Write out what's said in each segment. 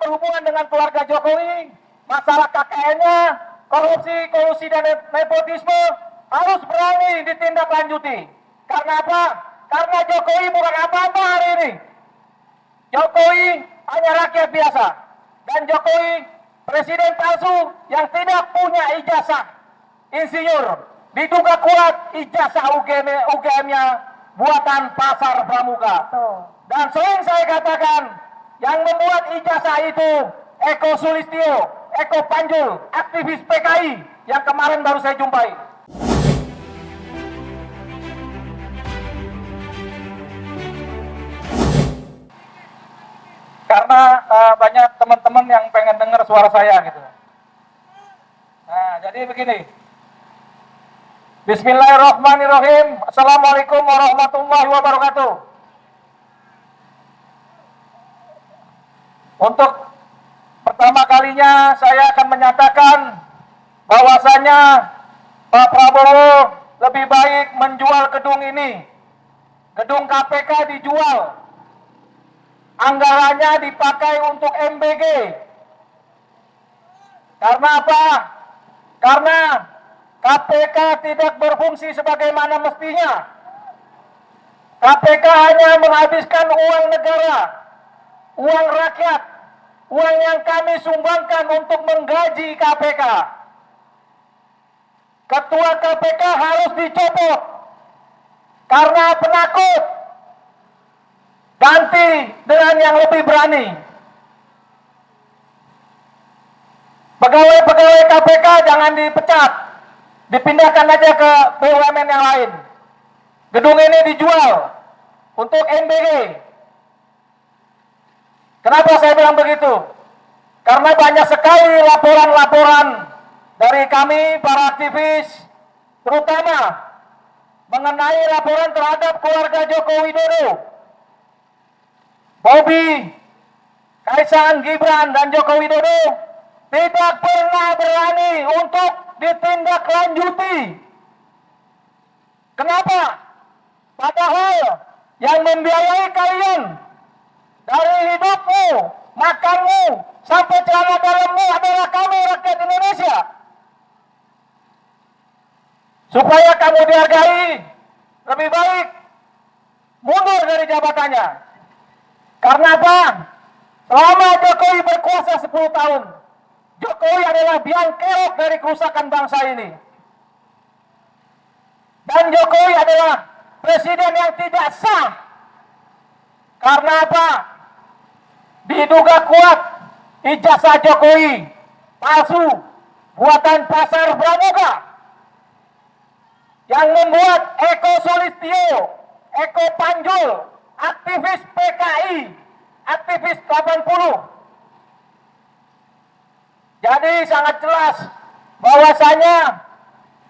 berhubungan dengan keluarga Jokowi, masalah KKN-nya, korupsi dan nepotisme harus berani ditindaklanjuti. Karena apa? Karena Jokowi bukan apa-apa hari ini. Jokowi hanya rakyat biasa. Dan Jokowi presiden palsu yang tidak punya ijazah insinyur. Diduga kuat ijazah UGM-nya buatan Pasar Pramuka. Dan sering saya katakan, yang membuat ijazah itu Eko Sulistyo, Eko Panjul, aktivis PKI yang kemarin baru saya jumpai. Karena banyak teman-teman yang pengen dengar suara saya gitu. Nah, jadi begini. Bismillahirrahmanirrahim. Assalamualaikum warahmatullahi wabarakatuh. Untuk pertama kalinya saya akan menyatakan bahwasanya Pak Prabowo lebih baik menjual gedung ini. Gedung KPK dijual. Anggarannya dipakai untuk MBG. Karena apa? Karena KPK tidak berfungsi sebagaimana mestinya. KPK hanya menghabiskan uang negara, uang rakyat, uang yang kami sumbangkan untuk menggaji KPK. Ketua KPK harus dicopot karena penakut. Ganti dengan yang lebih berani. Pegawai-pegawai KPK jangan dipecat, dipindahkan aja ke BUMN yang lain. Gedung ini dijual untuk MBG. Kenapa saya bilang begitu? Karena banyak sekali laporan-laporan dari kami para aktivis, terutama mengenai laporan terhadap keluarga Joko Widodo, Bobi, Kaisang, Gibran, dan Joko Widodo tidak pernah berani untuk ditindaklanjuti. Kenapa? Padahal yang membiayai kalian dari hidupmu, makanmu, sampai celana dalammu adalah kami, rakyat Indonesia. Supaya kamu dihargai, lebih baik mundur dari jabatannya. Karena apa? Selama Jokowi berkuasa 10 tahun, Jokowi adalah biang kerok dari kerusakan bangsa ini. Dan Jokowi adalah presiden yang tidak sah. Karena apa? Diduga kuat ijazah Jokowi palsu, buatan Pasar Pramuka, yang membuat Eko Sulistyo, Eko Panjul, aktivis PKI, aktivis 80. Jadi sangat jelas bahwasanya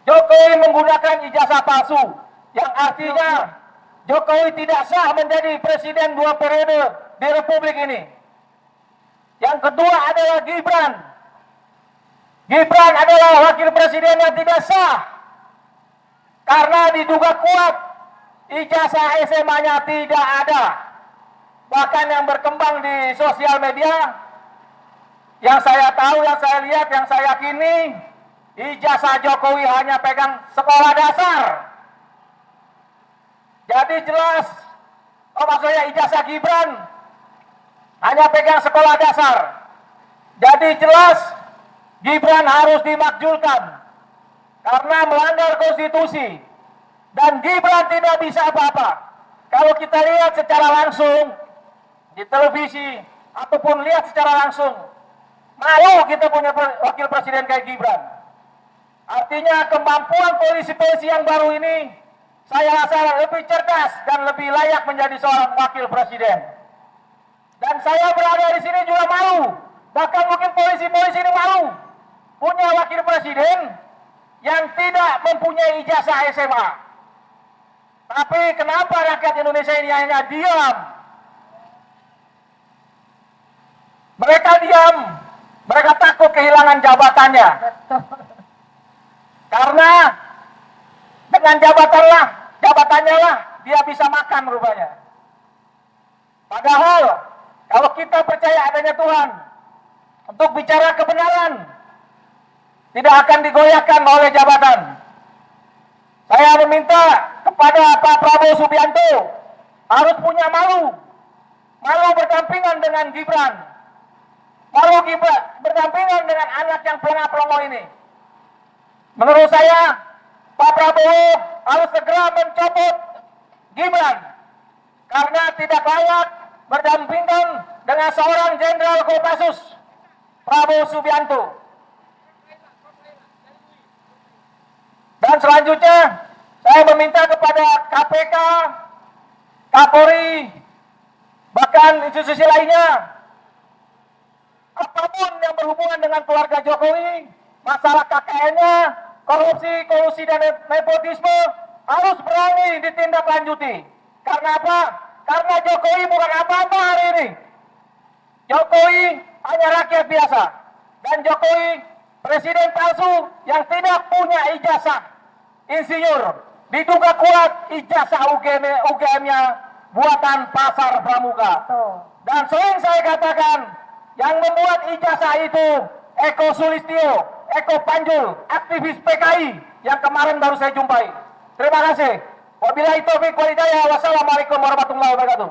Jokowi menggunakan ijazah palsu, yang artinya Jokowi tidak sah menjadi presiden 2 periode di Republik ini. Yang kedua adalah Gibran. Gibran adalah wakil presiden yang tidak sah karena diduga kuat ijazah SMA-nya tidak ada. Bahkan yang berkembang di sosial media, yang saya tahu, yang saya lihat, yang saya yakini, ijazah Jokowi hanya pegang sekolah dasar. Jadi jelas, maksudnya ijazah Gibran hanya pegang sekolah dasar. Jadi jelas, Gibran harus dimakzulkan karena melanggar konstitusi. Dan Gibran tidak bisa apa-apa. Kalau kita lihat secara langsung di televisi ataupun lihat secara langsung, malu kita punya wakil presiden kayak Gibran. Artinya kemampuan polisi-polisi yang baru ini, saya rasa lebih cerdas dan lebih layak menjadi seorang wakil presiden. Dan saya berada di sini juga malu. Bahkan mungkin polisi-polisi ini malu punya wakil presiden yang tidak mempunyai ijazah SMA. Tapi kenapa rakyat Indonesia ini hanya diam? Mereka diam, mereka takut kehilangan jabatannya. Karena dengan jabatannya lah dia bisa makan rupanya. Padahal kalau kita percaya adanya Tuhan, untuk bicara kebenaran, tidak akan digoyahkan oleh jabatan. Saya meminta kepada Pak Prabowo Subianto harus punya malu berdampingan dengan Gibran, berdampingan dengan anak yang pelongo ini. Menurut saya, Pak Prabowo harus segera mencopot Gibran karena tidak layak berdampingan dengan seorang Jenderal Kopassus Prabowo Subianto. Dan selanjutnya saya meminta kepada KPK, Kapolri, bahkan institusi lainnya, apapun yang berhubungan dengan keluarga Jokowi, masalah KKN-nya, korupsi dan nepotisme harus berani ditindaklanjuti. Karena apa? Karena Jokowi bukan apa-apa hari ini. Jokowi hanya rakyat biasa. Dan Jokowi presiden palsu yang tidak punya ijazah insinyur. Diduga kuat ijazah UGM-nya buatan Pasar Pramuka. Dan sering saya katakan, yang membuat ijazah itu Eko Sulistyo, Eko Panjul, aktivis PKI yang kemarin baru saya jumpai. Terima kasih. Wabillahi taufiq wal hidayah. Wassalamualaikum warahmatullahi wabarakatuh.